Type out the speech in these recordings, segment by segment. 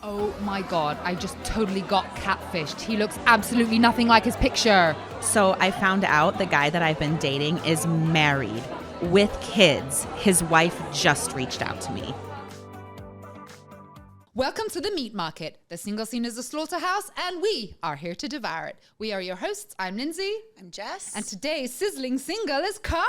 Oh my God, I just totally got catfished. He looks absolutely nothing like his picture. So I found out the guy that I've been dating is married with kids. His wife just reached out to me. Welcome to the meat market. The single scene is a slaughterhouse, and we are here to devour it. We are your hosts. I'm Lyndsie. I'm Jess. And today's sizzling single is Carlie.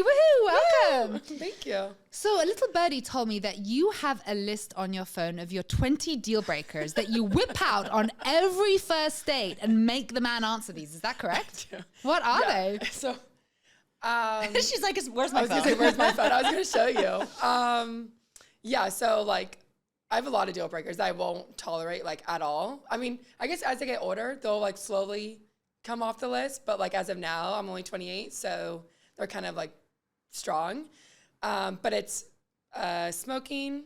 Woohoo! Welcome. Thank you. So a little birdie told me that you have a list on your phone of your 20 deal breakers that you whip out on every first date and make the man answer these. Is that correct? What are they? So, She's like, where's my phone? I was going to say, where's my phone? I was going to show you. So like, I have a lot of deal breakers that I won't tolerate like at all. I mean, I guess as I get older, they'll like slowly come off the list. But like as of now, I'm only 28, so they're kind of like strong. But it's smoking,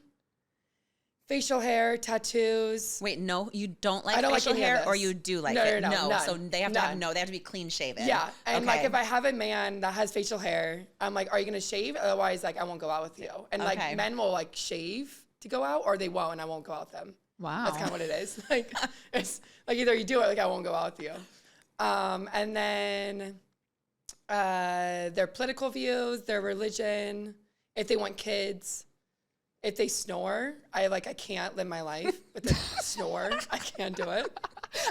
facial hair, tattoos. Wait, no, you don't like I don't facial like any hair, of or this. you do like No, it? no, none. So they have to have they have to be clean shaven. Yeah, and Okay. like if I have a man that has facial hair, I'm like, are you gonna shave? Otherwise, like I won't go out with you. And like Okay. men will like shave to go out, or they won't, and I won't go out with them. Wow. That's kind of what it is. Like it's like either you do it, like I won't go out with you. And then their political views, their religion, if they want kids, if they snore, I can't live my life with the snore. I can't do it.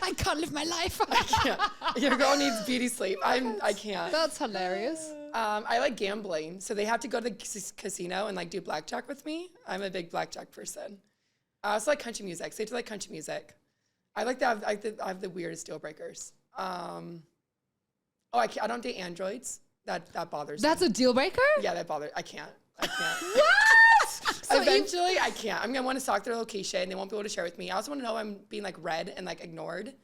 I can't live my life. Yeah. Your girl needs beauty sleep. I can't. That's hilarious. I like gambling, so they have to go to the casino and like do blackjack with me. I'm a big blackjack person. I also like country music, so they have to like country music. I have the weirdest deal breakers. I don't date androids. That bothers me. That's a deal breaker? Yeah, that bothers. I can't. What? So Eventually, I can't. I'm gonna want to stalk their location. They won't be able to share with me. I also want to know I'm being like read and like ignored.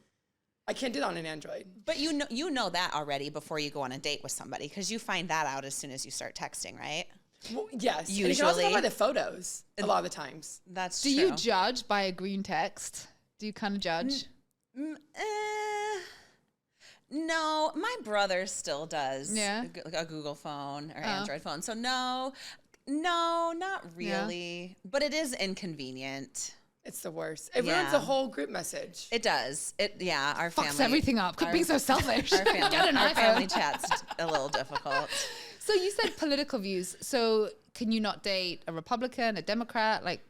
I can't do that on an Android. But you know that already before you go on a date with somebody, because you find that out as soon as you start texting, right? Well, yes. Usually. And you can also go by the photos a lot of the times. That's Do true. you judge by a green text? Do you kind of judge? No, my brother still does. Yeah. A Google phone or Android phone. So no, not really. Yeah. But it is inconvenient. It's the worst. It ruins the whole group message. It does. Our Fucks family everything up. Quit being so selfish. Our family chat's a little difficult. So you said political views. So can you not date a Republican, a Democrat? Like,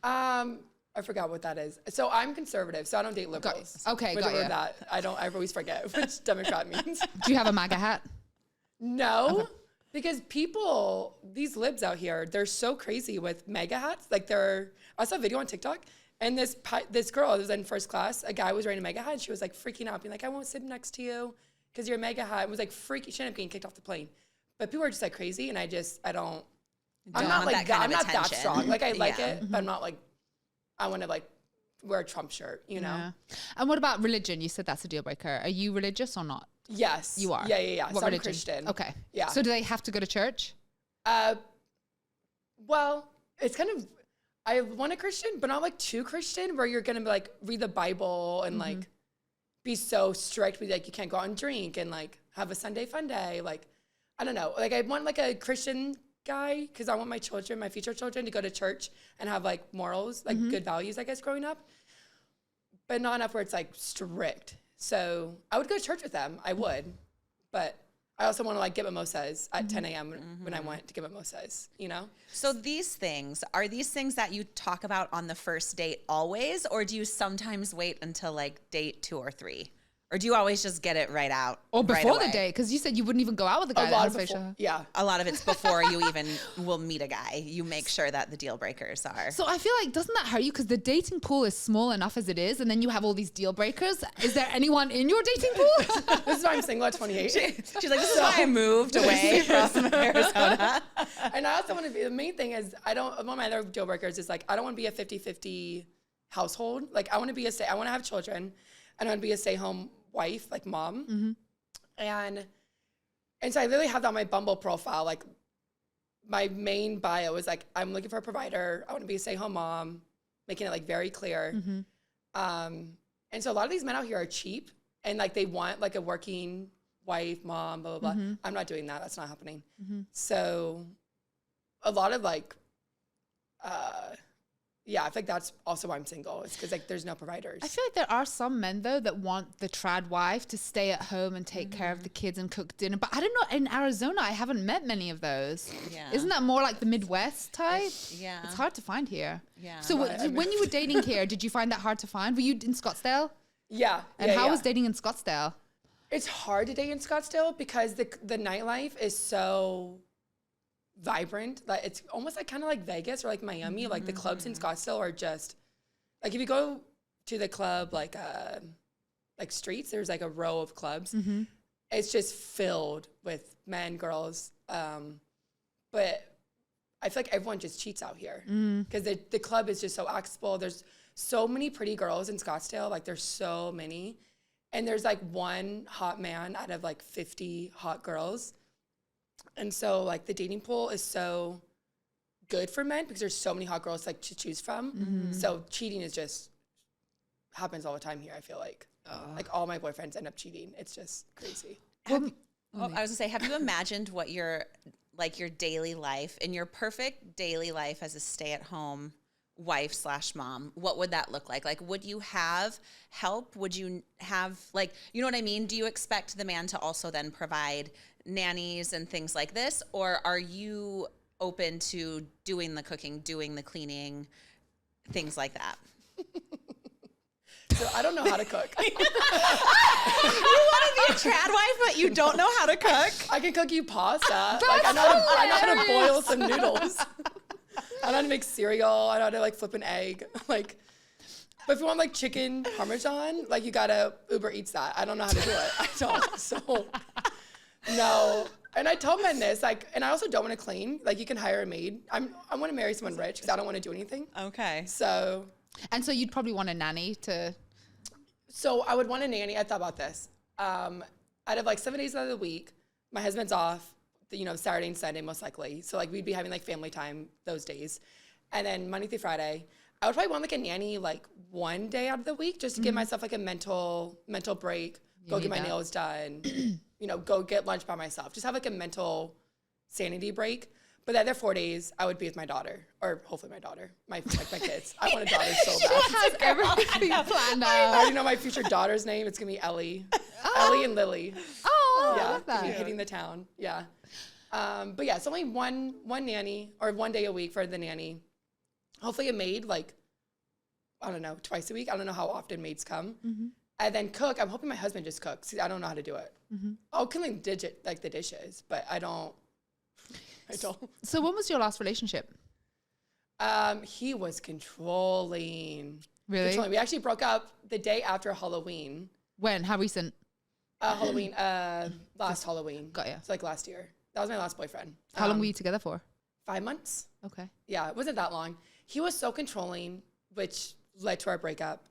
I forgot what that is. So I'm conservative, so I don't date liberals. Okay, got you. That. I always forget which Democrat means. Do you have a MAGA hat? No, because these libs out here, they're so crazy with MAGA hats. Like I saw a video on TikTok, and this girl that was in first class, a guy was wearing a MAGA hat, and she was like freaking out, being like, I won't sit next to you because you're a MAGA hat. It was like freaky. She ended up getting kicked off the plane. But people are just like crazy, and I'm not like that. I'm not that strong. Like I like it, but I'm not like, I want to like wear a Trump shirt, you know? Yeah. And what about religion? You said that's a deal breaker. Are you religious or not? Yes. You are? Yeah. What So religion? I'm Christian. Okay. Yeah. So do they have to go to church? Well, it's kind of, I want a Christian, but not like too Christian where you're going to like read the Bible and like be so strict with like, you can't go out and drink and like have a Sunday fun day. Like, I don't know. Like I want like a Christian guy because I want my future children to go to church and have like morals, like good values, I guess, growing up. But not enough where it's like strict. So I would go to church with them. I would. But I also want to like get mimosas at 10 a.m. when I want to get mimosas, you know? So are these things that you talk about on the first date always, or do you sometimes wait until like date 2 or 3? Or do you always just get it right out? Or before right the date? Because you said you wouldn't even go out with a guy that has facial hair. Yeah. A lot of it's before you even will meet a guy. You make sure that the deal breakers are. So I feel like, doesn't that hurt you? Because the dating pool is small enough as it is, and then you have all these deal breakers. Is there anyone in your dating pool? This is why I'm single at 28. She's like, this is why I moved away from Arizona. And I also want to be, the main thing is, one of my other deal breakers is like, I don't want to be a 50-50 household. Like I want to have children, and I want to be a stay-home wife, like mom. And so I literally have that on my Bumble profile. Like my main bio is like, I'm looking for a provider. I want to be a stay-home mom, making it like very clear. And so a lot of these men out here are cheap and like they want like a working wife, mom, blah, blah, blah. I'm not doing that. That's not happening. So a lot of like yeah, I feel like that's also why I'm single. It's because like there's no providers. I feel like there are some men though that want the trad wife to stay at home and take care of the kids and cook dinner. But I don't know, in Arizona, I haven't met many of those. Yeah. Isn't that more like the Midwest type? Yeah. It's hard to find here. Yeah. So when you were dating here, did you find that hard to find? Were you in Scottsdale? Yeah. And how was dating in Scottsdale? It's hard to date in Scottsdale because the nightlife is so vibrant. Like it's almost like kind of like Vegas or like Miami. Like the clubs in Scottsdale are just like if you go to the club like streets, there's like a row of clubs. It's just filled with men, girls. But I feel like everyone just cheats out here because the club is just so accessible. There's so many pretty girls in Scottsdale. Like there's so many. And there's like one hot man out of like 50 hot girls. And so like the dating pool is so good for men because there's so many hot girls like to choose from. So cheating is just happens all the time here, I feel like. Like all my boyfriends end up cheating. It's just crazy. I was gonna say, have you imagined what your daily life, in your perfect daily life as a stay-at-home wife/mom, what would that look like? Like, would you have help? Would you have, like, you know what I mean? Do you expect the man to also then provide nannies and things like this? Or are you open to doing the cooking, doing the cleaning, things like that? So I don't know how to cook. You want to be a trad wife, but you don't know how to cook? I can cook you pasta. Like I know how to boil some noodles. I know how to make cereal. I know how to like flip an egg. Like, but if you want like chicken parmesan, like you gotta Uber Eats that. I don't know how to do it. I don't. So no. And I tell men this, like, and I also don't want to clean. Like, you can hire a maid. I want to marry someone rich because I don't want to do anything. Okay. So. And so you'd probably want a nanny to. So I would want a nanny. I thought about this. Out of like 7 days out of the week, my husband's off. Saturday and Sunday most likely. So like we'd be having like family time those days. And then Monday through Friday, I would probably want like a nanny like one day out of the week just to give myself like a mental break, go get my nails done, go get lunch by myself. Just have like a mental sanity break. But the other 4 days, I would be with my daughter, or hopefully my daughter, my kids. I want a daughter so bad. She has everything planned out. I already know my future daughter's name. It's gonna be Ellie. Ellie and Lily. Oh, yeah, I love that. hitting the town. Yeah. But yeah, it's only one nanny or 1 day a week for the nanny. Hopefully a maid, like, I don't know, twice a week. I don't know how often maids come. And then cook. I'm hoping my husband just cooks. I don't know how to do it. I'll clean the dishes, but I don't. So when was your last relationship? He was controlling. Really? Controlling. We actually broke up the day after Halloween. When? How recent? Halloween. Last Halloween. Got ya. It's like last year. That was my last boyfriend. How long were you together for? 5 months. Okay. Yeah, it wasn't that long. He was so controlling, which led to our breakup.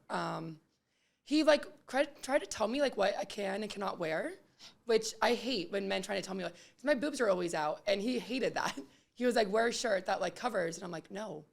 He like tried to tell me like what I can and cannot wear, which I hate when men try to tell me like, my boobs are always out, and he hated that. He was like, wear a shirt that like covers, and I'm like, no.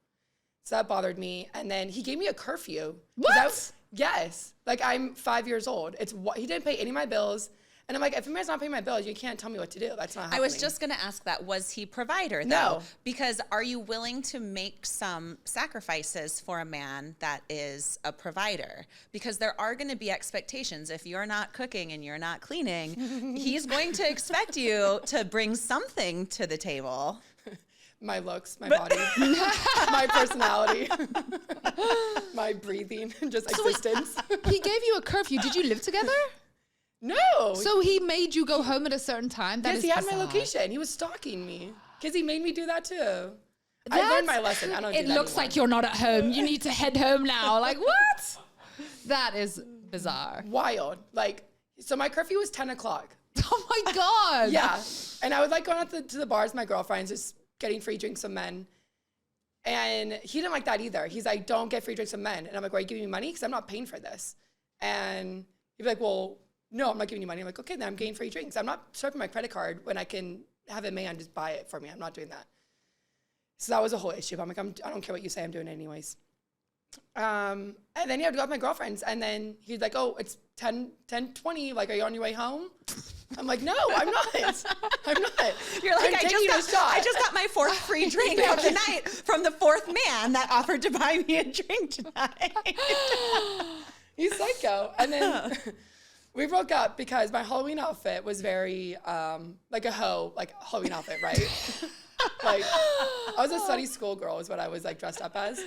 So that bothered me, and then he gave me a curfew. What? Yes, like I'm 5 years old. He didn't pay any of my bills. And I'm like, if a man's not paying my bills, you can't tell me what to do. That's not happening. I was just going to ask that. Was he provider, though? No. Because are you willing to make some sacrifices for a man that is a provider? Because there are going to be expectations. If you're not cooking and you're not cleaning, he's going to expect you to bring something to the table. My looks, my body, my personality, my breathing, just existence. He gave you a curfew. Did you live together? No. So he made you go home at a certain time? Yes, he had my location. He was stalking me because he made me do that too. I learned my lesson. I don't do that It looks anymore. like you're not at home. You need to head home now. Like, what? That is bizarre. Wild. Like, so my curfew was 10 o'clock. Oh my God. Yeah. And I was like going out to the bars with my girlfriends, just getting free drinks from men. And he didn't like that either. He's like, don't get free drinks from men. And I'm like, why are you giving me money? Because I'm not paying for this. And he'd be like, well, no, I'm not giving you money. I'm like, okay, then I'm getting free drinks. I'm not swiping my credit card when I can have a man just buy it for me. I'm not doing that. So that was a whole issue. I'm like, I don't care what you say. I'm doing it anyways. And then he had to go with my girlfriends. And then he's like, oh, it's 10:20. Like, are you on your way home? I'm like, no, I'm not. I'm not. You're like, I'm I taking a shot. just got my 4th free drink of the night from the 4th man that offered to buy me a drink tonight. He's psycho. And then we broke up because my Halloween outfit was very like a Halloween outfit, right? Like I was a slutty schoolgirl is what I was like dressed up as.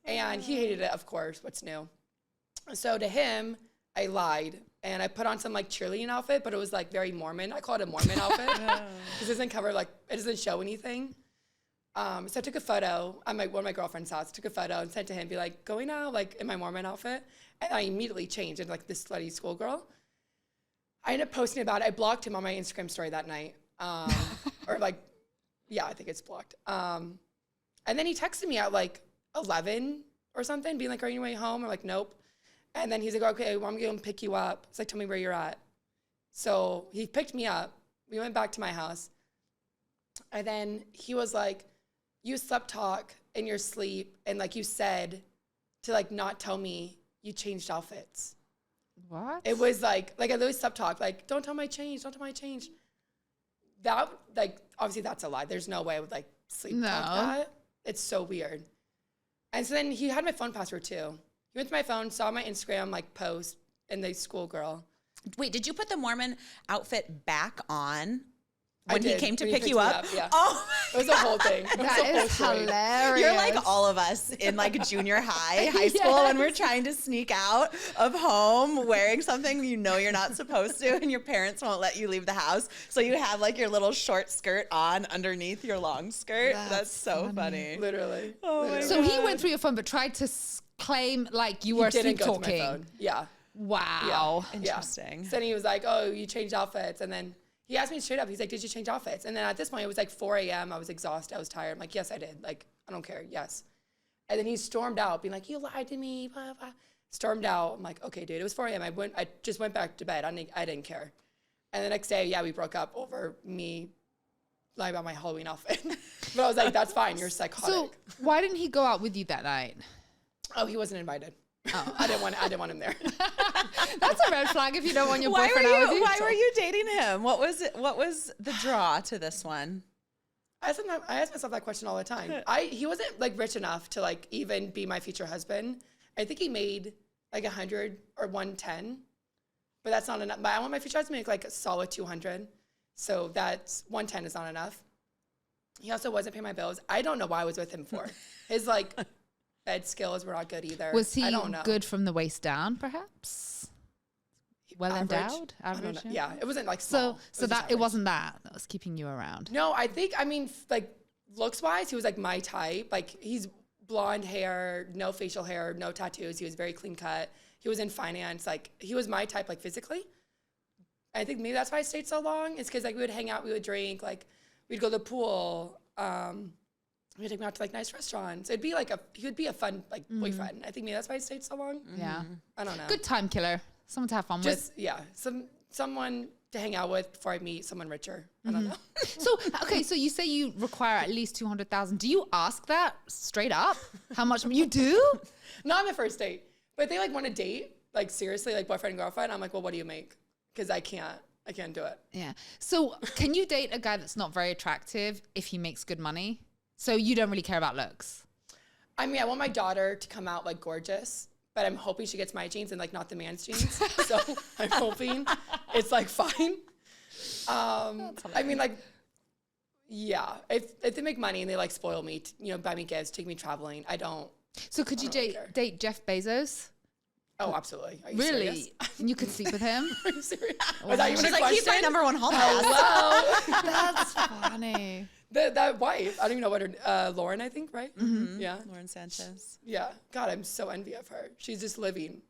And he hated it, of course. What's new? So to him, I lied and I put on some like cheerleading outfit, but it was like very Mormon. I call it a Mormon outfit because it doesn't cover like it doesn't show anything. So I took a photo at one of my girlfriend's house. Took a photo and sent to him, be like, going out like in my Mormon outfit, and I immediately changed into like this slutty schoolgirl. I ended up posting about it. I blocked him on my Instagram story that night, or like, yeah, I think it's blocked. And then he texted me at like 11 or something, being like, "Are you on your way home?" I'm like, "Nope." And then he's like, "Okay, well, I'm going to pick you up." He's like, "Tell me where you're at." So he picked me up. We went back to my house. And then he was like, "You slept talk in your sleep. And like you said to like not tell me you changed outfits." What? It was like I literally slept talk. Like, "Don't tell me I changed. Don't tell me I changed." That, like, obviously that's a lie. There's no way I would like sleep talk that. It's so weird. And so then he had my phone password too. He went to my phone, saw my Instagram like post in the schoolgirl. Wait, did you put the Mormon outfit back on when I he did, came to when he pick picked you me up? Yeah. Oh, It was a whole thing. That is hilarious. you're like all of us in like junior high school when we're trying to sneak out of home wearing something you know you're not supposed to and your parents won't let you leave the house. So you have like your little short skirt on underneath your long skirt. That's so funny. Literally. Oh my So he God. went through your phone but tried to claim like you were He didn't sleep go to my talking. phone. Yeah. Wow. Yeah. Interesting. So then he was like, "Oh, you changed outfits." And then he asked me straight up. He's like, "Did you change outfits?" And then at this point, it was like 4 a.m. I was exhausted. I was tired. I'm like, "Yes, I did. Like, I don't care. Yes." And then he stormed out, being like, "You lied to me." Blah, blah. Stormed out. I'm like, "Okay, dude." It was 4 a.m. I just went back to bed. I didn't care. And the next day, yeah, we broke up over me lying about my Halloween outfit. But I was like, "That's fine. You're psychotic." So why didn't he go out with you that night? Oh, he wasn't invited. Oh. I didn't want him there. That's a red flag if you don't want your Why boyfriend out with you. were you dating him? What was it? What was the draw to this one? I ask myself that question all the time. He wasn't like rich enough to like even be my future husband. I think he made like 100 or 110, but that's not enough. But I want my future husband to make like a solid 200. So that's 110 is not enough. He also wasn't paying my bills. I don't know why I was with him for. His like bed skills were not good either. Was he I don't know. good from the waist down, perhaps? Well Average? endowed? I don't Average? know. Yeah, it wasn't like So small. that just it average. wasn't that was keeping you around. No, I mean, like looks wise, he was like my type. Like he's blonde hair, no facial hair, no tattoos. He was very clean cut. He was in finance. Like he was my type, like physically. I think maybe that's why I stayed so long. It's because like we would hang out, we would drink, like we'd go to the pool. We'd take him out to like nice restaurants. He would be a fun like boyfriend. I think maybe that's why I stayed so long. Yeah. I don't know. Good time killer. Someone to have fun with. Just someone to hang out with before I meet someone richer. I don't know. So, okay, so you say you require at least 200,000. Do you ask that straight up? How much you do? Not on the first date. But if they like want to date, like seriously, like boyfriend and girlfriend, I'm like, well, what do you make? Because I can't do it. Yeah. So can you date a guy that's not very attractive if he makes good money? So you don't really care about looks? I mean, I want my daughter to come out like gorgeous, but I'm hoping she gets my genes and like not the man's genes. So I'm hoping it's like fine. I mean, like, yeah, if they make money and they like spoil me, buy me gifts, take me traveling, I don't. So could you date Jeff Bezos? Oh, absolutely. Are you Really? serious? And you could sleep with him? Are you serious? Was that even She's a like, he's my question? #1 hall pass. Hello. That's funny. That wife, I don't even know what her, Lauren, I think, right? Mm-hmm. Yeah. Lauren Sanchez. Yeah. God, I'm so envy of her. She's just living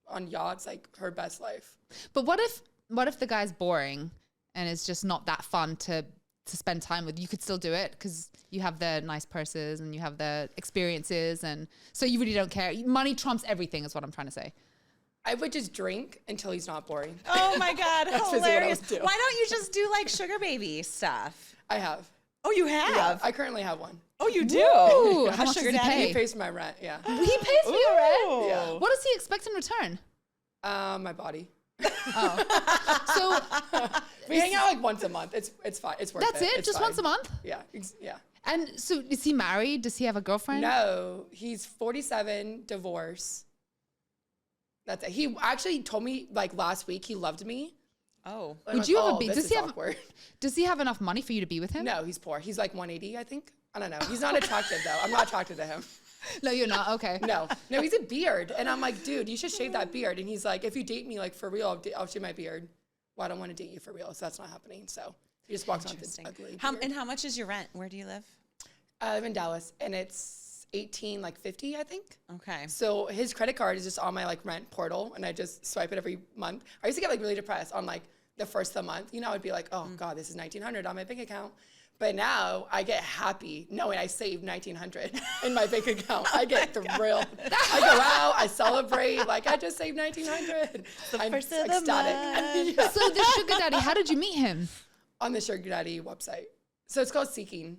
on yachts, like her best life. But what if the guy's boring and it's just not that fun to spend time with? You could still do it because you have the nice purses and you have the experiences, and so you really don't care. Money trumps everything is what I'm trying to say. I would just drink until he's not boring. Oh my God, That's basically what I hilarious. would do. Why don't you just do like sugar baby stuff? I have. Oh, you have? Yeah, I currently have one. Oh, you do? Ooh, A how much sugar does he daddy? pay? He pays for my rent, yeah. He pays for your rent? Yeah. What does he expect in return? My body. Oh. So we hang out like once a month. It's fine. It's worth it. that's it? It's Just fine. once a month? Yeah. Yeah. And so is he married? Does he have a girlfriend? No, he's 47, divorce. That's it. He actually told me like last week he loved me. Oh. Would you ever be? This is awkward. Does he have enough money for you to be with him? No, he's poor. He's like 180, I think. I don't know. He's not attractive though. I'm not attracted to him. No, you're not. Okay. No, he's a beard. And I'm like, dude, you should shave that beard. And he's like, if you date me like for real, I'll shave my beard. Well, I don't want to date you for real. So that's not happening. So he just walks on with the ugly beard. And how much is your rent? Where do you live? I live in Dallas and it's 18.50, I think. Okay. So his credit card is just on my like rent portal and I just swipe it every month. I used to get like really depressed on like the first of the month. You know, I'd be like, oh God, this is $1,900 on my bank account. But now I get happy knowing I saved $1,900 in my bank account. I get thrilled. I go out, I celebrate, like I just saved $1,900. I'm first of the ecstatic. Yeah. So the sugar daddy, how did you meet him? On the sugar daddy website. So it's called Seeking.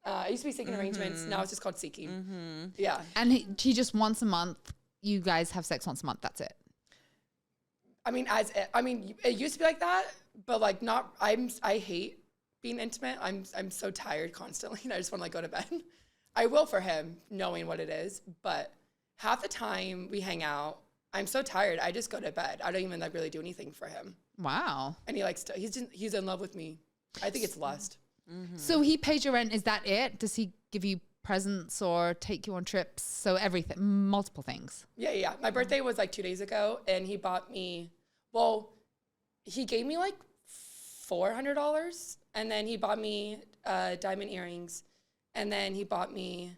It used to be Seeking Arrangements. Now it's just called Seeking. Yeah. And he just once a month, you guys have sex once a month. That's it. I mean, it used to be like that, but like not. I hate being intimate. I'm so tired constantly, and I just want to like go to bed. I will for him, knowing what it is, but half the time we hang out, I'm so tired. I just go to bed. I don't even like really do anything for him. Wow. And he likes to. He's in love with me. I think it's lust. Mm-hmm. So he pays your rent. Is that it? Does he give you presents or take you on trips? So everything, multiple things. Yeah. My birthday was like 2 days ago, and he bought me. Well, he gave me like $400, and then he bought me diamond earrings, and then he bought me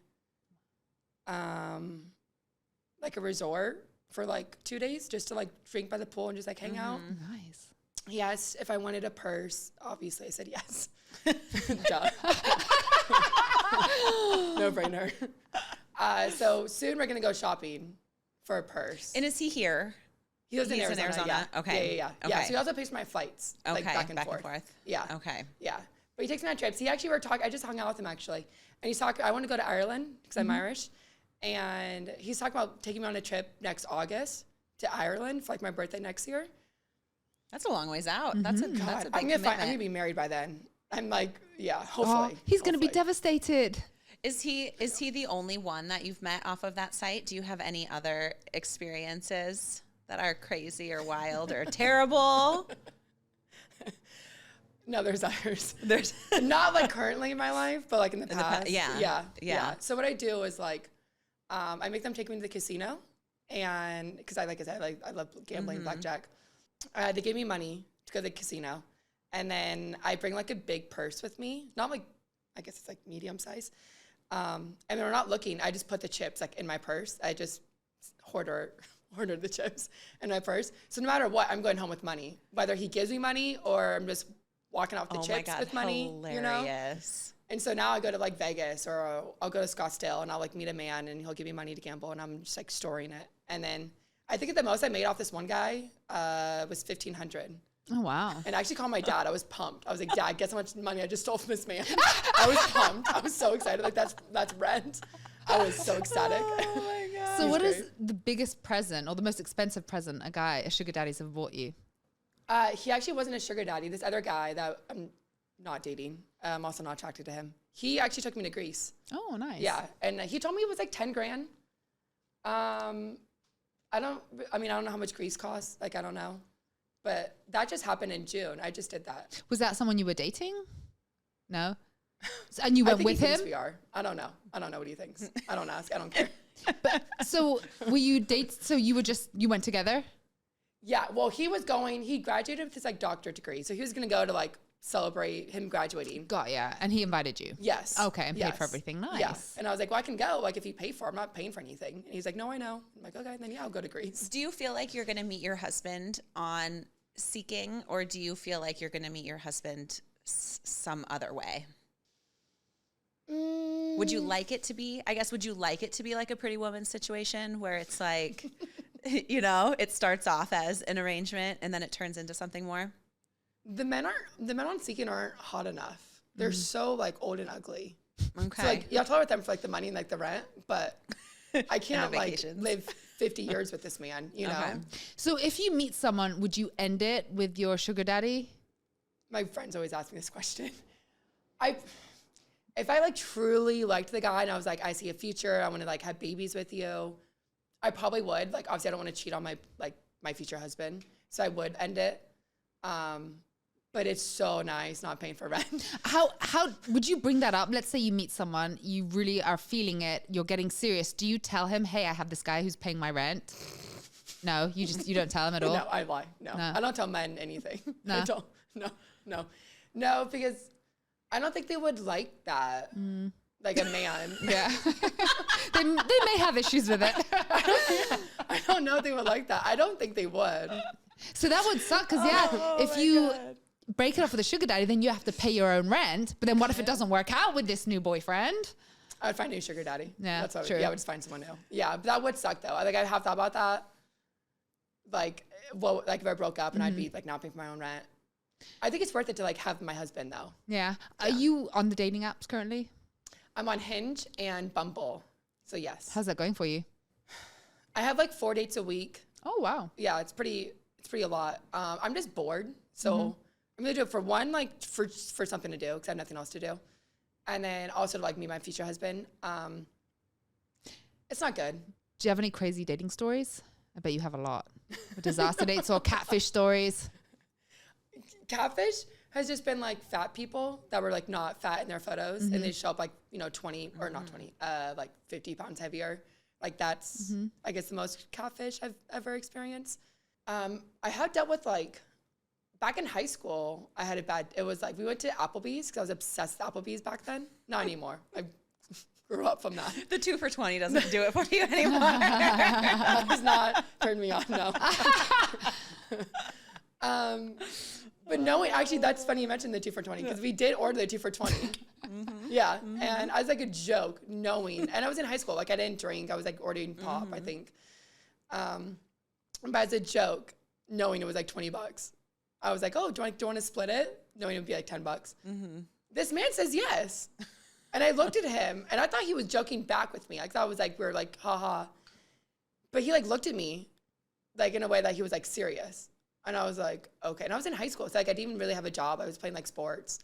like a resort for like 2 days just to like drink by the pool and just like hang out. Nice. He asked if I wanted a purse. Obviously, I said yes. Duh. No brainer. So soon we're gonna go shopping for a purse. And is he here? He lives in Arizona. Yeah. Okay. Yeah. Okay. So he also pays for my flights, like back and forth. Yeah. Okay. Yeah. But he takes me on trips. He actually, I just hung out with him actually. And he's talking, I want to go to Ireland because I'm Irish. And he's talking about taking me on a trip next August to Ireland for like my birthday next year. That's a long ways out. That's a big commitment. I'm gonna be married by then. I'm like, yeah, hopefully. Oh, he's gonna be devastated. Is he the only one that you've met off of that site? Do you have any other experiences that are crazy or wild or terrible? No, there's others. There's not like currently in my life, but like in the past. Yeah. So what I do is like, I make them take me to the casino, and because I love gambling, blackjack. They gave me money to go to the casino, and then I bring like a big purse with me. Not like, I guess it's like medium size. And when we're not looking, I just put the chips like in my purse. I just hoarder the chips in my purse. So no matter what, I'm going home with money. Whether he gives me money or I'm just walking off the chips with money. Hilarious. You know? And so now I go to like Vegas or I'll go to Scottsdale and I'll like meet a man and he'll give me money to gamble and I'm just like storing it. And then I think the most I made off this one guy was $1,500. Oh, wow. And I actually called my dad. I was pumped. I was like, Dad, guess how much money I just stole from this man? I was pumped. I was so excited. Like, that's rent. I was so ecstatic. Oh, my God. So what is the biggest present or the most expensive present a sugar daddy's have bought you? He actually wasn't a sugar daddy. This other guy that I'm not dating, I'm also not attracted to him. He actually took me to Greece. Oh, nice. Yeah. And he told me it was like 10 grand. I don't know how much Greece costs. Like, I don't know. But that just happened in June. I just did that. Was that someone you were dating? No? And you went with him? We are. I don't know what he thinks. I don't ask. I don't care. But so were you so you went together? Yeah. Well, he graduated with his like doctorate degree. So he was going to go to like celebrate him graduating. Got ya. And he invited you? Yes. Okay. And paid for everything. Nice. Yeah. And I was like, well, I can go. Like if you pay for it, I'm not paying for anything. And he's like, no, I know. I'm like, okay, then yeah, I'll go to Greece. Do you feel like you're going to meet your husband on Seeking, or do you feel like you're going to meet your husband some other way? Would you like it to be like a Pretty Woman situation where it's like, you know, it starts off as an arrangement and then it turns into something more? The men on Seeking aren't hot enough. They're so like old and ugly. Okay. So like, yeah, I'll tolerate them for like the money and like the rent, but I can't like live. 50 years with this man, you know? So if you meet someone, would you end it with your sugar daddy? My friends always ask me this question. If I like truly liked the guy and I was like, I see a future, I want to like have babies with you, I probably would. Like, obviously I don't want to cheat on my future husband. So I would end it. But it's so nice not paying for rent. How would you bring that up? Let's say you meet someone, you really are feeling it, you're getting serious. Do you tell him, hey, I have this guy who's paying my rent? No, you don't tell him at all? No, I lie. No. I don't tell men anything. No. I don't. No, because I don't think they would like that. Like a man. Yeah. they may have issues with it. I don't know if they would like that. I don't think they would. So that would suck because, if you break it off with a sugar daddy, then you have to pay your own rent. But then what if it doesn't work out with this new boyfriend? I would find a new sugar daddy. Yeah, that's what true. I would just find someone new. Yeah, but that would suck though. Like I have thought about that. Like, like if I broke up and I'd be like not paying for my own rent. I think it's worth it to like have my husband though. Yeah. Are you on the dating apps currently? I'm on Hinge and Bumble. So yes. How's that going for you? I have like 4 dates a week. Oh, wow. Yeah, it's pretty a lot. I'm just bored. So I'm gonna do it for one, like for something to do because I have nothing else to do. And then also to like meet my future husband. It's not good. Do you have any crazy dating stories? I bet you have a lot. Disaster dates or catfish stories? Catfish has just been like fat people that were like not fat in their photos and they show up like, 20 or not 20, like 50 pounds heavier. Like that's, I guess, the most catfish I've ever experienced. I have dealt with like, back in high school, it was like, we went to Applebee's because I was obsessed with Applebee's back then. Not anymore. I grew up from that. The 2 for $20 doesn't do it for you anymore. That does not turn me on, no. But no, actually, that's funny you mentioned the 2 for $20 because we did order the 2 for $20. Yeah, and I was like a joke, knowing, and I was in high school, like I didn't drink, I was like ordering pop, I think. But as a joke, knowing it was like $20. I was like, oh, do you want to split it? Knowing it would be like $10. This man says yes. And I looked at him and I thought he was joking back with me. I thought it was like, we were like, haha. But he like looked at me like in a way that he was like serious. And I was like, okay. And I was in high school. So like I didn't even really have a job. I was playing like sports.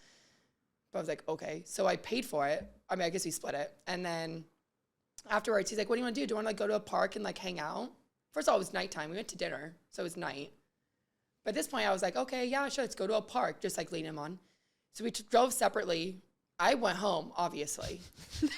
But I was like, okay. So I paid for it. I mean, I guess we split it. And then afterwards, he's like, what do you want to do? Do you want to like go to a park and like hang out? First of all, it was nighttime. We went to dinner. So it was night. But at this point, I was like, okay, yeah, sure. Let's go to a park. Just like lean him on. So we drove separately. I went home, obviously. And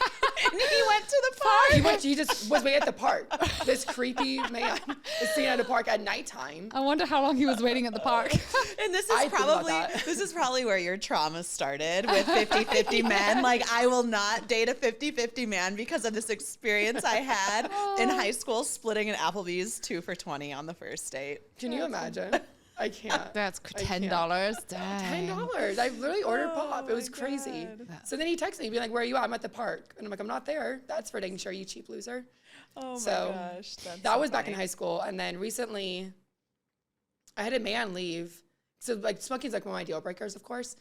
he went to the park. He just was waiting at the park. This creepy man is sitting at a park at nighttime. I wonder how long he was waiting at the park. And this is probably where your trauma started with 50-50 men. Like, I will not date a 50-50 man because of this experience I had in high school, splitting an Applebee's 2 for $20 on the first date. Can you imagine? I can't. That's $10. Dang. $10. I literally ordered pop. It was crazy. So then he texted me, being like, where are you at? I'm at the park. And I'm like, I'm not there. That's for dang sure, you cheap loser. Oh my gosh. That was back in high school. And then recently, I had a man leave. So like smoking's like one of my deal breakers, of course.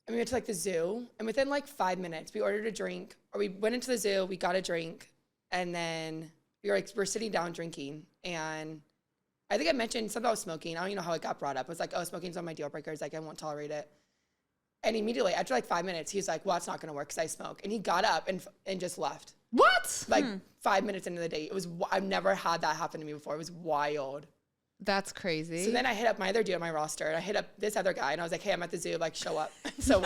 And we went to like the zoo. And within like 5 minutes, we ordered a drink. Or we went into the zoo, we got a drink. And then we're sitting down drinking. And I think I mentioned something about smoking. I don't even know how it got brought up. It was like, oh, smoking's one of my deal breakers. Like, I won't tolerate it. And immediately, after like 5 minutes, he's like, well, it's not going to work because I smoke. And he got up and just left. What? Like 5 minutes into the date. I've never had that happen to me before. It was wild. That's crazy. So then I hit up my other dude on my roster. And I hit up this other guy. And I was like, hey, I'm at the zoo. Like, show up. So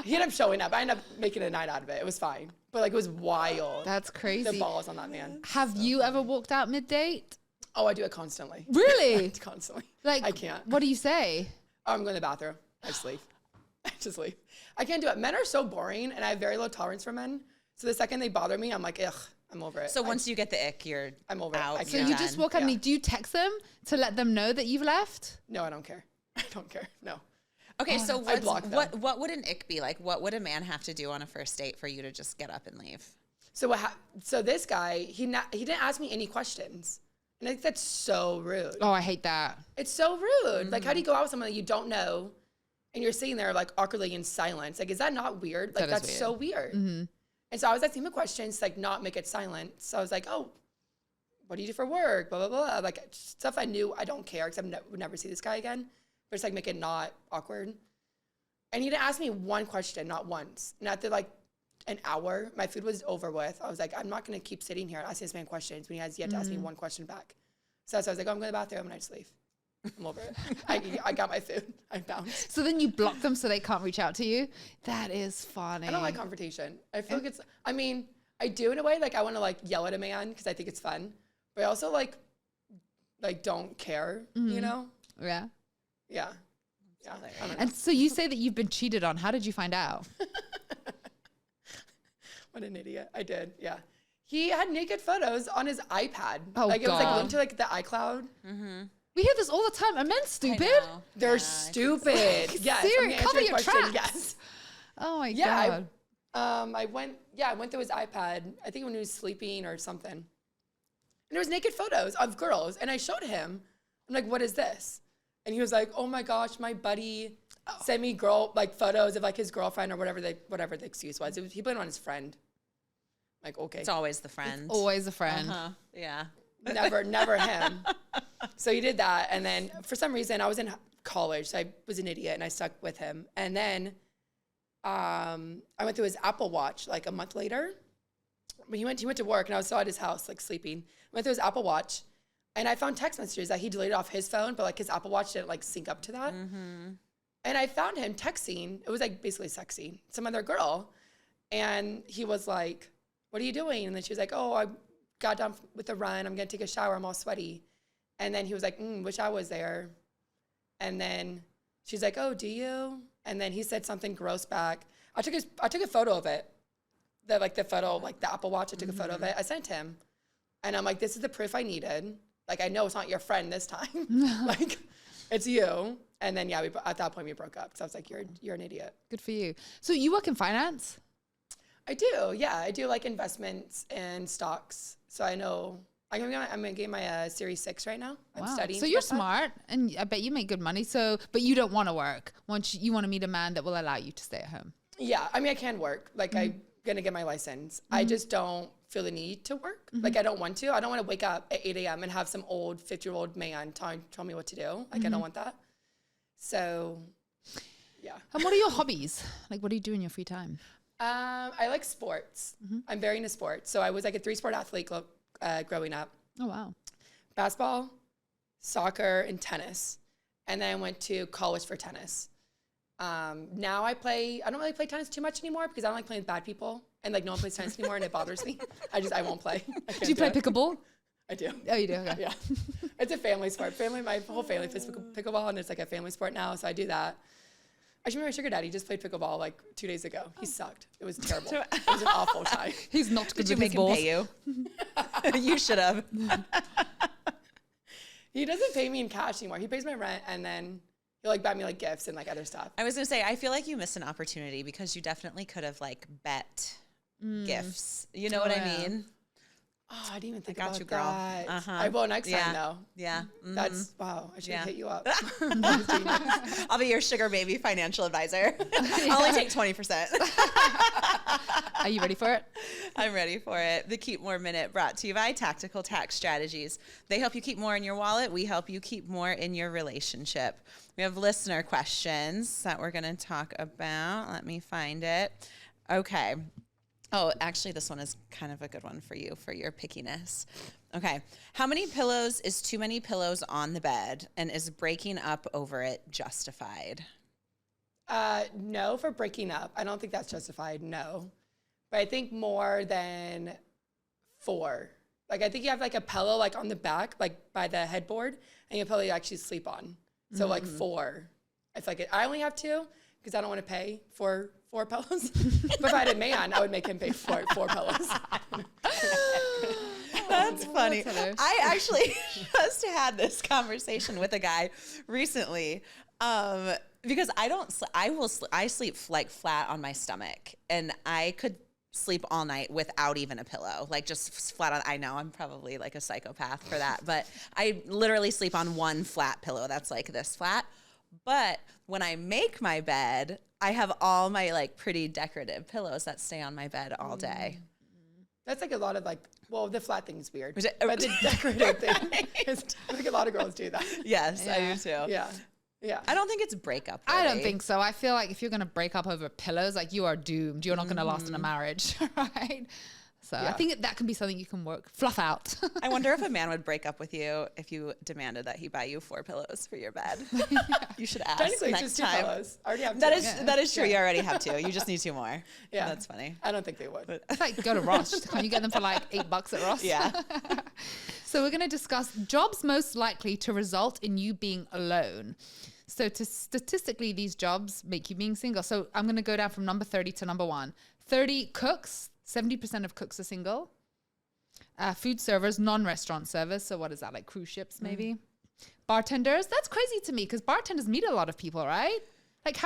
he ended up showing up. I ended up making a night out of it. It was fine. But like, it was wild. That's crazy. The balls on that man. Have you ever walked out mid-date? Oh, I do it constantly. Really? Constantly. Like, I can't. What do you say? Oh, I'm going to the bathroom. I just leave. I just leave. I can't do it. Men are so boring, and I have very low tolerance for men. So the second they bother me, I'm like, ugh, I'm over it. So once you get the ick, I'm over out. it. So you just walk out and do you text them to let them know that you've left? No, I don't care. I don't care. No. Okay, so what would an ick be like? What would a man have to do on a first date for you to just get up and leave? So this guy, he didn't ask me any questions. And I think that's so rude. Oh, I hate that. It's so rude. Like, how do you go out with someone that you don't know and you're sitting there like awkwardly in silence? Like, is that not weird? Like, that's weird. So weird. And so I was asking him questions to like not make it silent. So I was like, oh, what do you do for work? Blah, blah, blah. Like stuff I knew I don't care because would never see this guy again. But it's like make it not awkward. And he didn't ask me one question, not once. And after like an hour, my food was over with. I was like, I'm not going to keep sitting here and asking this man questions when he has yet to ask me one question back. So I was like, oh, I'm going to the bathroom and I just leave. I'm over it. I got my food. I bounced. So then you block them so they can't reach out to you? That is funny. I don't like confrontation. I feel like it's, I mean, I do in a way, like I want to like yell at a man because I think it's fun. But I also like don't care, you know? Yeah. Yeah. Yeah. And so you say that you've been cheated on. How did you find out? What an idiot. I did. Yeah. He had naked photos on his iPad. Oh, like it was like God. linked to like the iCloud. Mm-hmm. We hear this all the time. Are men stupid? They're stupid. Yes. Serious? Cover your tracks. Yes. Oh my Yeah. God. I went through his iPad, I think when he was sleeping or something. And there was naked photos of girls. And I showed him. I'm like, what is this? And he was like, oh my gosh, my buddy sent me photos of like his girlfriend or whatever the excuse was. He put it on his friend. Like, okay. It's always the friend. It's always a friend. Uh-huh. Yeah. Never him. So he did that. And then for some reason I was in college. So I was an idiot and I stuck with him. And then I went through his Apple Watch like a month later. He went to work and I was still at his house like sleeping. Went through his Apple Watch and I found text messages that he deleted off his phone, but like his Apple Watch didn't like sync up to that. Mm-hmm. And I found him texting. It was like basically sexy, some other girl. And he was like, what are you doing? And then she was like, oh, I got done with the run. I'm going to take a shower. I'm all sweaty. And then he was like, wish I was there. And then she's like, oh, do you? And then he said something gross back. I took a photo of it. The Apple Watch, I took a photo of it. I sent him. And I'm like, this is the proof I needed. Like, I know it's not your friend this time. Like, it's you. And then, yeah, at that point we broke up. So I was like, you're an idiot. Good for you. So you work in finance? I do. Yeah, I do like investments and stocks. So I know I'm gonna get my Series 6 right now. I'm studying. So you're smart, and I bet you make good money. So, but you don't want to work. Once you want to meet a man that will allow you to stay at home. Yeah, I mean, I can work. Like, I'm gonna get my license. I just don't feel the need to work. Like, I don't want to. I don't want to wake up at 8 a.m. and have some old 50-year-old man tell me what to do. Like, I don't want that. So, yeah. And what are your hobbies? Like, what do you do in your free time? I like sports. I'm very into sports. So I was like a 3-sport athlete growing up. Oh, wow. Basketball, soccer, and tennis. And then I went to college for tennis. Now I don't really play tennis too much anymore because I don't like playing with bad people. And like no one plays tennis anymore and it bothers me. I won't play. Do you play pickleball? I do. Oh, you do? Okay. Yeah. It's a family sport. My whole family plays pickleball and it's like a family sport now. So I do that. Actually, my sugar daddy just played pickleball like 2 days ago. He sucked. It was terrible. It was an awful time. He's not good Did you with make his him balls. pay you? You should have. He doesn't pay me in cash anymore. He pays my rent and then he'll like buy me like gifts and like other stuff. I was going to say, I feel like you missed an opportunity because you definitely could have like bet gifts. You know what I mean? Oh, I didn't even think got about you, girl. that. Uh-huh. I will next time though. Yeah. That's wow. I should hit you up. I'll be your sugar baby financial advisor. I'll only take 20%. Are you ready for it? I'm ready for it. The Keep More Minute brought to you by Tactical Tax Strategies. They help you keep more in your wallet. We help you keep more in your relationship. We have listener questions that we're going to talk about. Let me find it. Okay. Oh, actually, this one is kind of a good one for you, for your pickiness. Okay. How many pillows is too many pillows on the bed, and is breaking up over it justified? No, for breaking up. I don't think that's justified, no. But I think more than 4. Like, I think you have like a pillow like on the back, like by the headboard, and you have a pillow you actually sleep on. So like 4. I feel like I only have 2 because I don't want to pay for 4 pillows. But if I had a man, I would make him pay for 4 pillows. That's funny. That's I actually just had this conversation with a guy recently because I sleep like flat on my stomach, and I could sleep all night without even a pillow, like just flat on. I know I'm probably like a psychopath for that, but I literally sleep on one flat pillow that's like this flat. But when I make my bed, I have all my like pretty decorative pillows that stay on my bed all day. That's like a lot of like Well, the flat thing's weird. Was it- But the decorative thing is, I think a lot of girls do that. Yes, I do too. Yeah. Yeah. I don't think it's breakup. I don't worthy. think so. I feel like if you're going to break up over pillows, like you are doomed. You're not going to last in a marriage, right? So I think that can be something you can fluff out. I wonder if a man would break up with you if you demanded that he buy you 4 pillows for your bed. You should ask Technically, next just 2 time. pillows. I already have That 2. is that is true. You already have 2. You just need 2 more. Yeah. That's funny. I don't think they would. It's like go to Ross. Can you get them for like $8 at Ross? Yeah. So we're going to discuss jobs most likely to result in you being alone. So statistically, these jobs make you being single. So I'm going to go down from number 30 to number 1. 30 cooks, 70% of cooks are single. Food servers, non-restaurant servers. So what is that, like cruise ships maybe? Bartenders, that's crazy to me because bartenders meet a lot of people, right? Like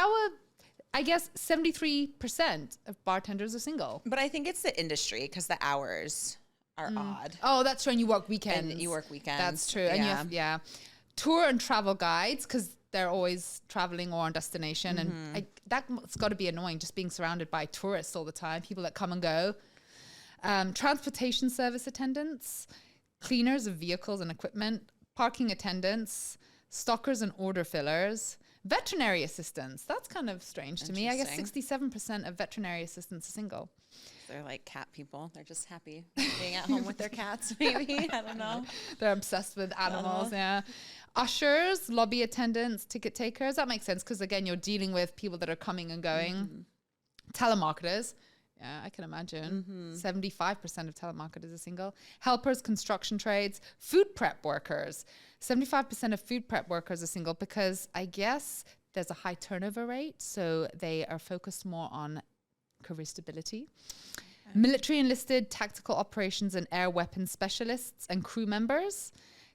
I guess 73% of bartenders are single. But I think it's the industry because the hours are odd. Oh, that's true. And you work weekends. And you work weekends. That's true. And you have, tour and travel guides because they're always traveling or on destination. And that's got to be annoying just being surrounded by tourists all the time, people that come and go. Transportation service attendants, cleaners of vehicles and equipment, parking attendants, stockers and order fillers, veterinary assistants. That's kind of strange to me. I guess 67% of veterinary assistants are single. They're like cat people. They're just happy being at home with their cats, maybe. I don't know. They're obsessed with animals, yeah. Ushers, lobby attendants, ticket takers. That makes sense because, again, you're dealing with people that are coming and going. Telemarketers. Yeah, I can imagine. 75% of telemarketers are single. Helpers, construction trades, food prep workers. 75% of food prep workers are single because I guess there's a high turnover rate. So they are focused more on career stability. Military enlisted, tactical operations and air weapons specialists and crew members.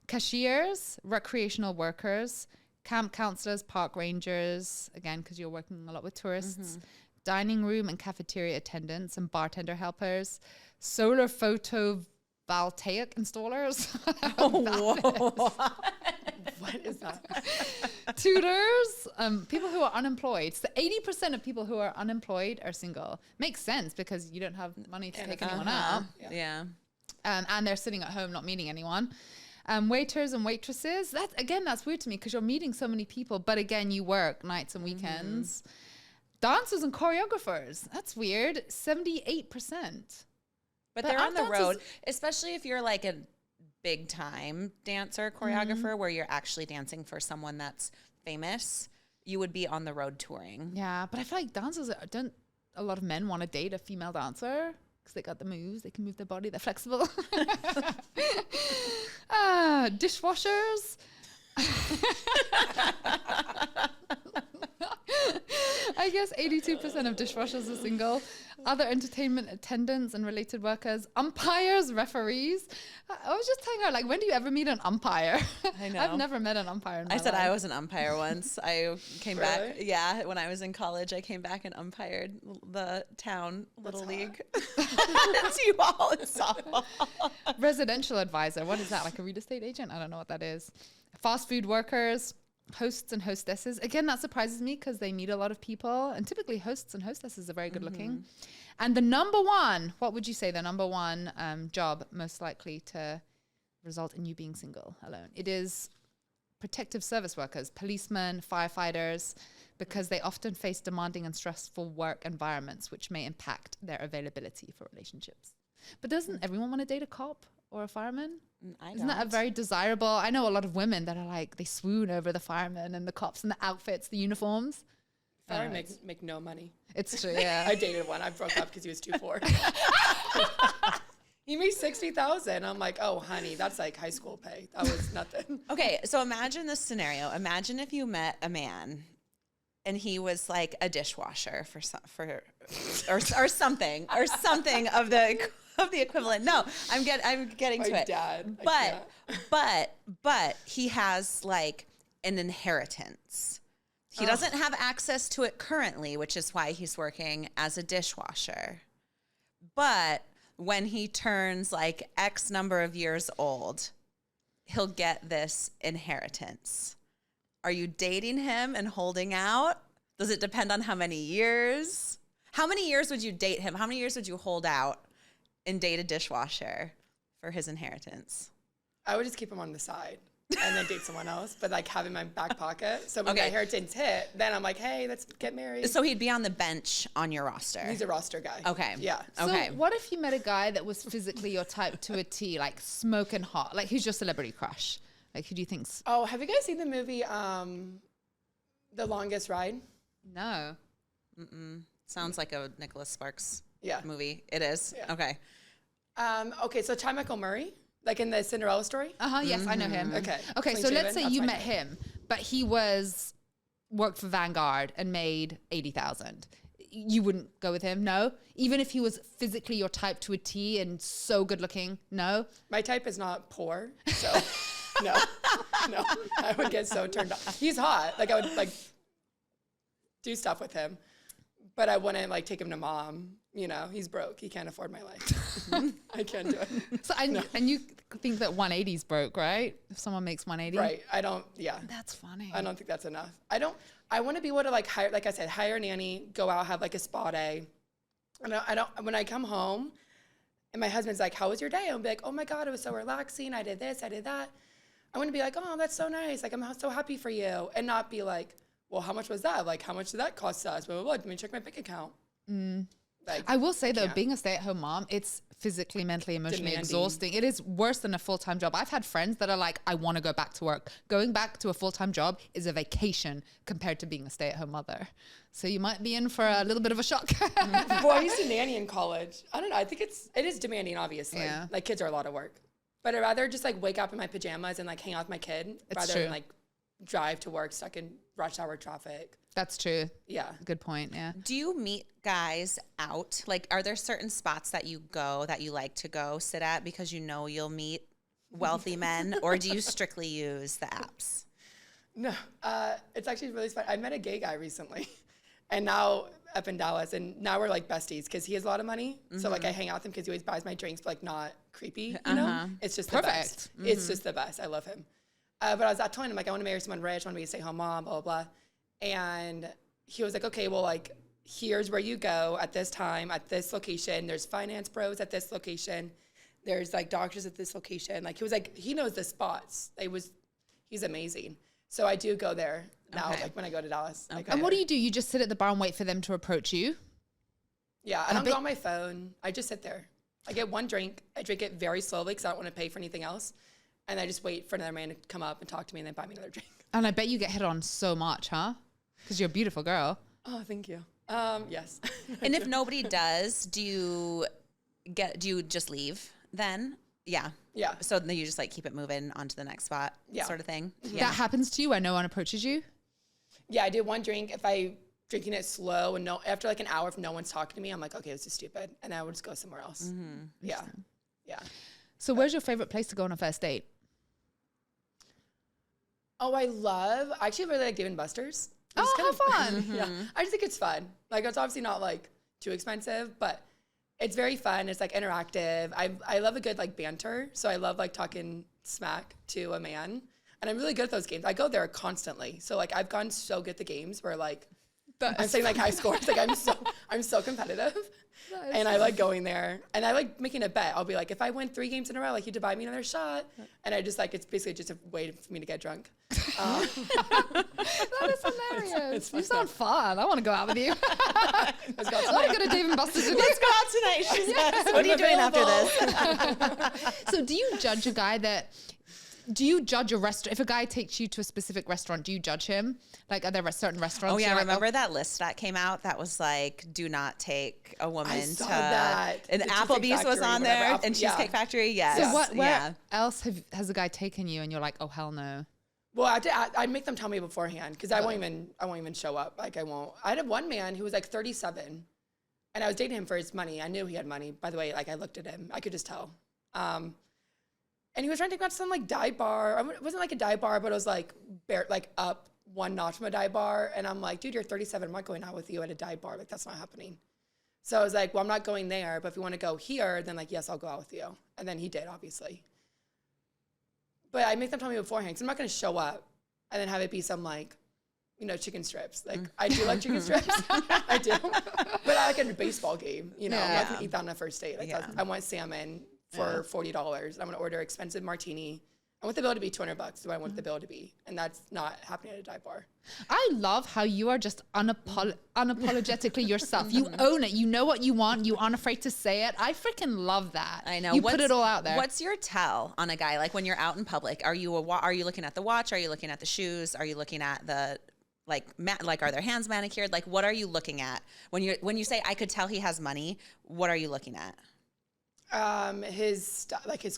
Cashiers, recreational workers, camp counselors, park rangers, again, because you're working a lot with tourists. Dining room and cafeteria attendants and bartender helpers, solar photovoltaic installers. What is that? Tutors, people who are unemployed. So 80% of people who are unemployed are single. Makes sense because you don't have money to take anyone out. Yeah. And they're sitting at home not meeting anyone. Waiters and waitresses. That's weird to me because you're meeting so many people, but again, you work nights and weekends. Dancers and choreographers. That's weird. 78%. But they're on the road, especially if you're like a big time dancer, choreographer, where you're actually dancing for someone that's famous. You would be on the road touring. Yeah, but I feel like dancers, don't a lot of men want to date a female dancer? Because they got the moves, they can move their body, they're flexible. Dishwashers. I guess 82% of dishwashers are single. Other entertainment attendants and related workers, umpires, referees. I was just telling her, like, when do you ever meet an umpire? I know. I've never met an umpire in my I said life. I was an umpire once. I came back. Yeah, when I was in college, I came back and umpired the town Little League. T-ball and softball. Residential advisor. What is that? Like a real estate agent? I don't know what that is. Fast food workers, hosts and hostesses. Again, that surprises me because they meet a lot of people. And typically hosts and hostesses are very good looking. And the number one, what would you say the number one job most likely to result in you being single alone? It is protective service workers, policemen, firefighters, because they often face demanding and stressful work environments, which may impact their availability for relationships. But doesn't everyone want to date a cop or a fireman? Isn't that a very desirable? I know a lot of women that are like, they swoon over the firemen and the cops and the outfits, the uniforms. Firemen make no money. It's true, yeah. I dated one. I broke up because he was too poor. He made $60,000. I'm like, oh, honey, that's like high school pay. That was nothing. Okay, so imagine this scenario. Imagine if you met a man and he was like a dishwasher or something of the equivalent. No, I'm getting to My it. dad. But he has like an inheritance. He doesn't have access to it currently, which is why he's working as a dishwasher. But when he turns like X number of years old, he'll get this inheritance. Are you dating him and holding out? Does it depend on how many years? How many years would you date him? How many years would you hold out and date a dishwasher? for his inheritance? I would just keep him on the side and then date someone else, but like have him in my back pocket. So when the inheritance hit, then I'm like, hey, let's get married. So he'd be on the bench on your roster. He's a roster guy. Okay. Yeah. Okay. So what if you met a guy that was physically your type to a T, like smoking hot? Like who's your celebrity crush? Like who do you think's? Oh, have you guys seen the movie The Longest Ride? No. Sounds like a Nicholas Sparks movie. It is? Yeah. Okay. Okay, so Ty Michael Murray, like in the Cinderella story. Yes, I know him. Okay. Okay, Clean so shaven, let's say that's you my met type. him, but he worked for Vanguard and made 80,000. You wouldn't go with him? No? Even if he was physically your type to a T and so good looking? No? My type is not poor, so no, I would get so turned off. He's hot. Like I would like do stuff with him, but I wouldn't like take him to mom. You know, he's broke. He can't afford my life. I can't do it. So and you think that 180's broke, right? If someone makes 180? Right. I don't, yeah. That's funny. I don't think that's enough. I want to be able to like hire, like I said, hire a nanny, go out, have like a spa day. And I don't, when I come home and my husband's like, how was your day? I'll be like, oh my God, it was so relaxing. I did this, I did that. I want to be like, oh, that's so nice. Like, I'm so happy for you. And not be like, well, how much was that? Like, how much did that cost us? Blah, blah, blah. Let me check my bank account. Like, I will say though, being a stay-at-home mom, it's physically, mentally, emotionally Demanding. exhausting. It is worse than a full-time job. I've had friends that are like, I want to go back to work. Going back to a full-time job is a vacation compared to being a stay-at-home mother. So you might be in for a little bit of a shock. Well, I used to nanny in college. I don't know. I think it is demanding, obviously. Yeah. Like kids are a lot of work. But I'd rather just like wake up in my pajamas and like hang out with my kid rather true. than like drive to work stuck in rush hour traffic. That's true. Yeah. Good point. Yeah. Do you meet guys out? Like, are there certain spots that you go that you like to go sit at because you know you'll meet wealthy men, or do you strictly use the apps? No, it's actually really fun. I met a gay guy recently, and now up in Dallas, and now we're like besties because he has a lot of money. So like I hang out with him because he always buys my drinks, but like not creepy. You know, it's just the best. It's just the best. I love him. But I was telling him like I want to marry someone rich. I want to be a stay-at-home mom. Blah blah blah. And he was like, okay, well, like, here's where you go at this time, at this location. There's finance pros at this location. There's like doctors at this location. Like, he was like, he knows the spots. He's amazing. So I do go there now, like when I go to Dallas. I go And what there. do? You just sit at the bar and wait for them to approach you? Yeah, I don't go on my phone. I just sit there. I get one drink. I drink it very slowly because I don't want to pay for anything else. And I just wait for another man to come up and talk to me and then buy me another drink. And I bet you get hit on so much, huh? Because you're a beautiful girl. Oh, thank you. Yes. And if nobody does, do you just leave then? Yeah. Yeah. So then you just like keep it moving on to the next spot, sort of thing. Yeah. That happens to you when no one approaches you? Yeah, I do one drink. If I drinking it slow and after like an hour, if no one's talking to me, I'm like, okay, this is stupid. And then I would just go somewhere else. Yeah. Yeah. So where's your favorite place to go on a first date? Oh, I actually really like Dave & Buster's. Oh, how fun. Yeah. I just think it's fun. Like, it's obviously not like too expensive, but it's very fun. It's like interactive. I love a good like banter. So I love like talking smack to a man. And I'm really good at those games. I go there constantly. So like I've gotten so good at the games where like I'm saying like high scores. Like I'm so competitive. And I like going there. And I like making a bet. I'll be like, if I win 3 games in a row, like you to buy me another shot. And I just like, it's basically just a way for me to get drunk. That is hilarious. You sound fun. I want to go out with you. I want to go to Dave & Buster's with you. Let's go out tonight, she says. What are you doing after this? So do you judge a guy do you judge a restaurant? If a guy takes you to a specific restaurant, do you judge him? Like, are there certain restaurants? Oh yeah, you're remember like, that list that came out that was like, do not take a woman I saw that. And The Cheesecake Applebee's was Factory, on whatever. there, and Cheesecake Factory, yes. So where else has a guy taken you and you're like, oh hell no? Well, I make them tell me beforehand because I won't even show up. Like I won't. I had one man who was like 37, and I was dating him for his money. I knew he had money. By the way, like I looked at him, I could just tell. And he was trying to take me out to some like dive bar. It wasn't like a dive bar, but it was like up one notch from a dive bar. And I'm like, dude, you're 37. I'm not going out with you at a dive bar. Like that's not happening. So I was like, well, I'm not going there. But if you want to go here, then like yes, I'll go out with you. And then he did, obviously. But I make them tell me beforehand because I'm not going to show up and then have it be some like, chicken strips. Like I do like chicken strips. I do. But I like a baseball game, I'm not going to eat that on a first date. Like I want salmon, for $40. I'm going to order expensive martini. I want the bill to be $200. Do I want the bill to be? And that's not happening at a dive bar. I love how you are just unapologetically yourself. You own it. You know what you want. You aren't afraid to say it. I freaking love that. I know. You put it all out there. What's your tell on a guy? Like when you're out in public, are you looking at the watch? Are you looking at the shoes? Are you looking at the like are their hands manicured? Like what are you looking at when you say I could tell he has money? What are you looking at? His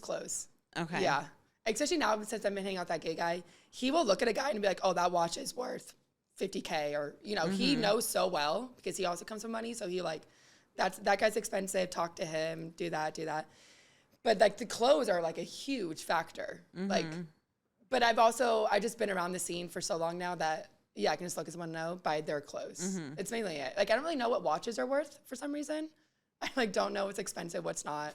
clothes. Okay. Yeah. Especially now since I've been hanging out with that gay guy, he will look at a guy and be like, oh, that watch is worth $50K, or, he knows so well because he also comes from money. So he like, that guy's expensive. Talk to him, do that. But like the clothes are like a huge factor. Like, but I've just been around the scene for so long now that I can just look at someone know by their clothes. It's mainly it. Like, I don't really know what watches are worth for some reason. I like don't know what's expensive, what's not.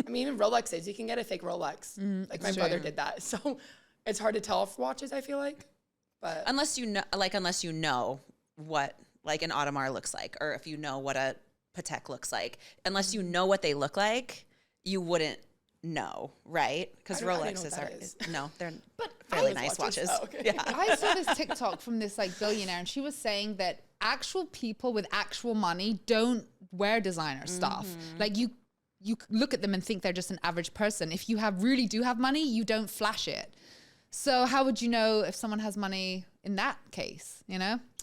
I mean, even Rolexes, you can get a fake Rolex. Like my brother did that. So it's hard to tell for watches, I feel like. But unless you know what like an Audemars looks like, or if you know what a Patek looks like, unless you know what they look like, you wouldn't know, right? Because Rolexes they're fairly nice watches. Oh, okay. Yeah. I saw this TikTok from this like billionaire, and she was saying that actual people with actual money don't wear designer stuff. Like you look at them and think they're just an average person. If you really do have money, you don't flash it. So how would you know if someone has money in that case,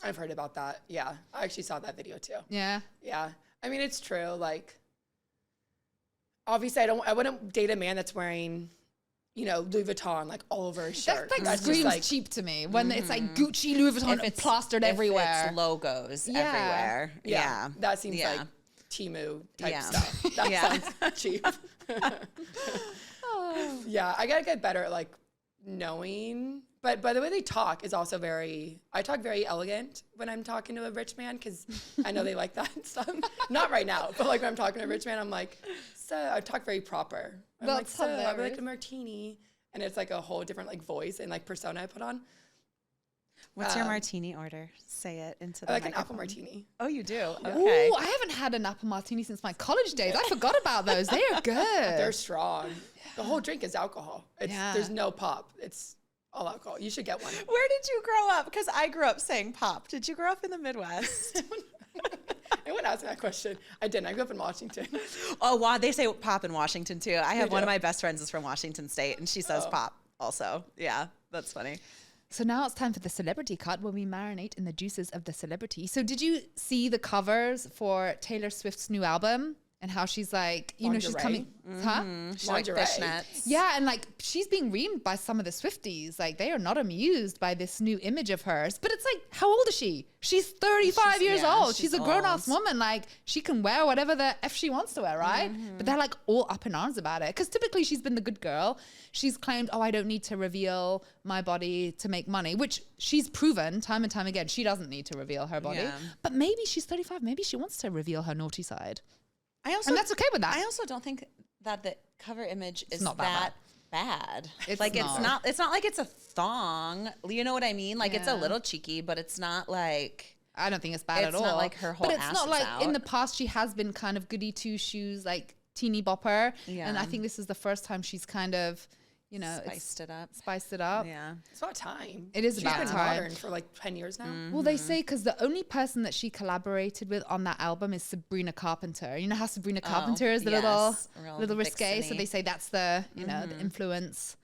I've heard about that. Yeah. I actually saw that video too. Yeah. Yeah. I mean, it's true. Like, obviously I wouldn't date a man that's wearing, Louis Vuitton, like all over his shirt. That screams like, cheap to me when it's like Gucci, Louis Vuitton plastered everywhere. It's logos everywhere. Yeah. That seems like Temu type stuff. That sounds cheap. Yeah, I gotta get better at like knowing. But by the way they talk is also I talk very elegant when I'm talking to a rich man because I know they like that stuff. Not right now, but like when I'm talking to a rich man, I'm like, so I talk very proper. I'm like, so I would like a martini. And it's like a whole different like voice and like persona I put on. What's your martini order? Say it into the I like microphone. an apple martini. Oh, you do? Yeah. Okay. Ooh, I haven't had an apple martini since my college days. I forgot about those. They are good. They're strong. The whole drink is alcohol. There's no pop. It's all alcohol. You should get one. Where did you grow up? Because I grew up saying pop. Did you grow up in the Midwest? Anyone asked me that question? I didn't. I grew up in Washington. Oh, wow. They say pop in Washington, too. I have one of my best friends is from Washington State, and she says pop also. Yeah, that's funny. So now it's time for the celebrity cut where we marinate in the juices of the celebrity. So did you see the covers for Taylor Swift's new album? And how she's like, she's coming, She's like fishnets. Yeah, and like she's being reamed by some of the Swifties. Like they are not amused by this new image of hers. But it's like, how old is she? She's 35 years old. She's a grown-ass woman. Like she can wear whatever the F she wants to wear, right? But they're like all up in arms about it. Because typically she's been the good girl. She's claimed, I don't need to reveal my body to make money, which she's proven time and time again. She doesn't need to reveal her body. Yeah. But maybe she's 35. Maybe she wants to reveal her naughty side. And that's okay with that. I also don't think that the cover image is not that bad. It's like not. It's not like it's a thong. You know what I mean? Like it's a little cheeky, but it's not like I don't think it's bad at all. It's not like her whole ass is out. But it's not like in the past she has been kind of goody two shoes, like teeny bopper. Yeah. And I think this is the first time she's kind of spiced it up. Yeah. It's about time. It is about time. She's been modern for like 10 years now. Well, they say because the only person that she collaborated with on that album is Sabrina Carpenter. You know how Sabrina Carpenter is the little risque? So they say that's the, the influence.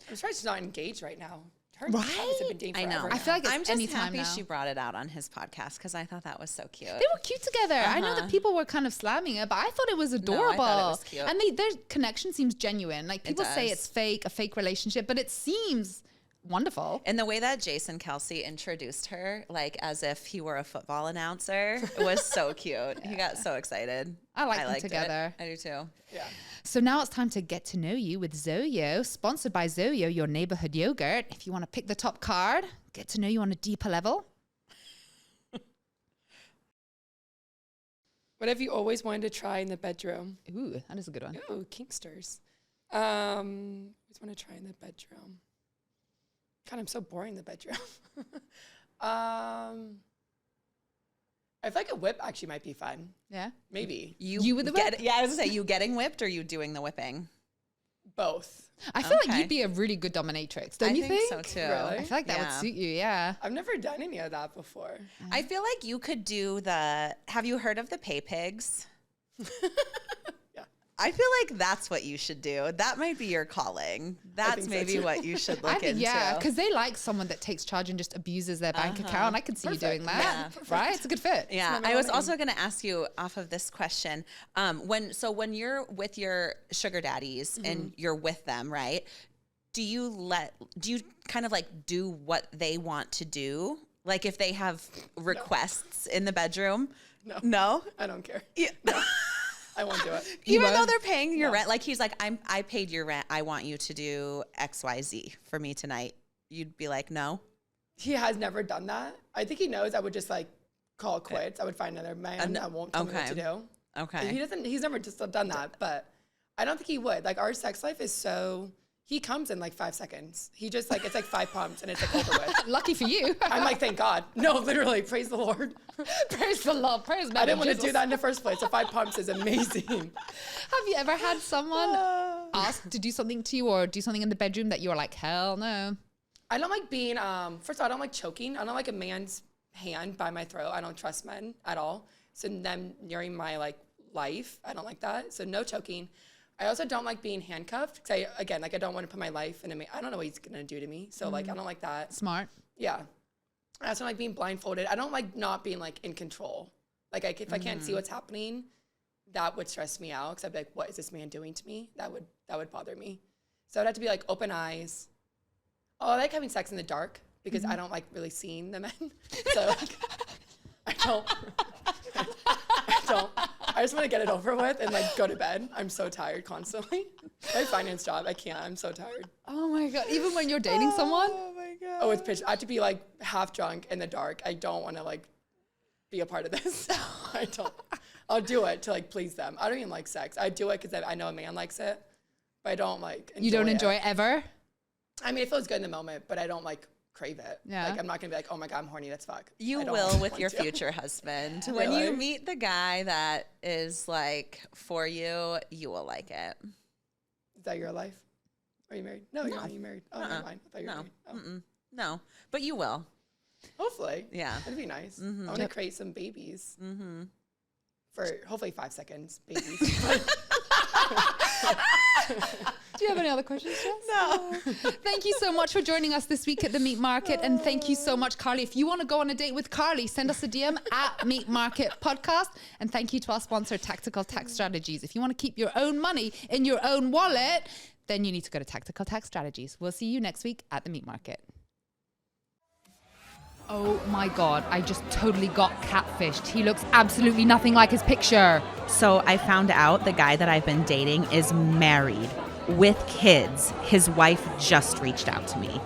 I'm surprised she's not engaged right now. Her have been I know. I feel like it's I'm just happy now. She brought it out on his podcast because I thought that was so cute. They were cute together. I know that people were kind of slamming it, but I thought it was adorable. No, I thought it was cute. And their connection seems genuine. Like people say it's fake, a fake relationship, but it seems wonderful. And the way that Jason Kelce introduced her, like as if he were a football announcer, was so cute. He got so excited. I like them together. I do too. Yeah. So now it's time to get to know you with Zoyo, sponsored by Zoyo, your neighborhood yogurt. If you want to pick the top card, get to know you on a deeper level. What have you always wanted to try in the bedroom? Ooh, that is a good one. Ooh, Kinksters. Always want to try in the bedroom. God, I'm so boring in the bedroom. I I feel like a whip actually might be fun. Yeah. Maybe. You with the whip? Yeah, I was gonna say, you getting whipped or you doing the whipping? Both. I feel like you'd be a really good dominatrix, don't you think? So too. Really? I feel like that would suit you, yeah. I've never done any of that before. I feel like you could do have you heard of the pay pigs? Yeah. I feel like that's what you should do. That might be your calling. That's so maybe too. what you should look into. Yeah, because they like someone that takes charge and just abuses their bank account. I could see you doing that, right? It's a good fit. Yeah, I was also going to ask you off of this question. When you're with your sugar daddies and you're with them, right? Do you kind of like do what they want to do? Like if they have requests in the bedroom? No? I don't care. Yeah. No. I won't do it. Even though they're paying your rent, like he's like, I paid your rent. I want you to do XYZ for me tonight. You'd be like, no. He has never done that. I think he knows I would just like call it quits. I would find another man that won't tell me what to do. Okay. He's never just done that, but I don't think he would. Like our sex life is he comes in like 5 seconds. He just like, it's like 5 pumps and it's like over with. Lucky for you. I'm like, thank God. No, literally, praise the Lord. Praise the Lord. Praise God. I didn't want to do that in the first place. So 5 pumps is amazing. Have you ever had someone ask to do something to you or do something in the bedroom that you were like, hell no? I don't like being, first of all, I don't like choking. I don't like a man's hand by my throat. I don't trust men at all. So them nearing my like life, I don't like that. So no choking. I also don't like being handcuffed. Cause I don't want to put my life in a man. I don't know what he's going to do to me. So like, I don't like that. Smart. Yeah. I also don't like being blindfolded. I don't like not being like in control. Like if I can't see what's happening, that would stress me out. Cause I'd be like, what is this man doing to me? That would bother me. So it'd have to be like open eyes. Oh, I like having sex in the dark because I don't like really seeing the men. So like, I don't. I just want to get it over with and like go to bed. I'm so tired constantly. My finance job, I can't. I'm so tired. Oh my God. Even when you're dating someone? Oh my God. Oh, it's pitch. I have to be like half drunk in the dark. I don't want to like be a part of this. I don't. I'll do it to like please them. I don't even like sex. I do it because I know a man likes it, but I don't like enjoy You don't enjoy it ever? I mean, it feels good in the moment, but I don't like crave it. Yeah. Like I'm not gonna be like, oh my God, I'm horny, let's fuck. You will with your future husband. When you meet the guy that is like for you, you will like it. Is that your life? Are you married? No, you're not. You married? Oh, never mind. I thought you were married. Oh. No, but you will. Hopefully. Yeah. That'd be nice. I want to create some babies. For hopefully 5 seconds, babies. Do you have any other questions, Jess? No. Thank you so much for joining us this week at the Meat Market. And thank you so much, Carlie. If you want to go on a date with Carlie, send us a DM at Meat Market Podcast. And thank you to our sponsor, Tactical Tax Strategies. If you want to keep your own money in your own wallet, then you need to go to Tactical Tax Strategies. We'll see you next week at the Meat Market. Oh my God, I just totally got catfished. He looks absolutely nothing like his picture. So I found out the guy that I've been dating is married with kids. His wife just reached out to me.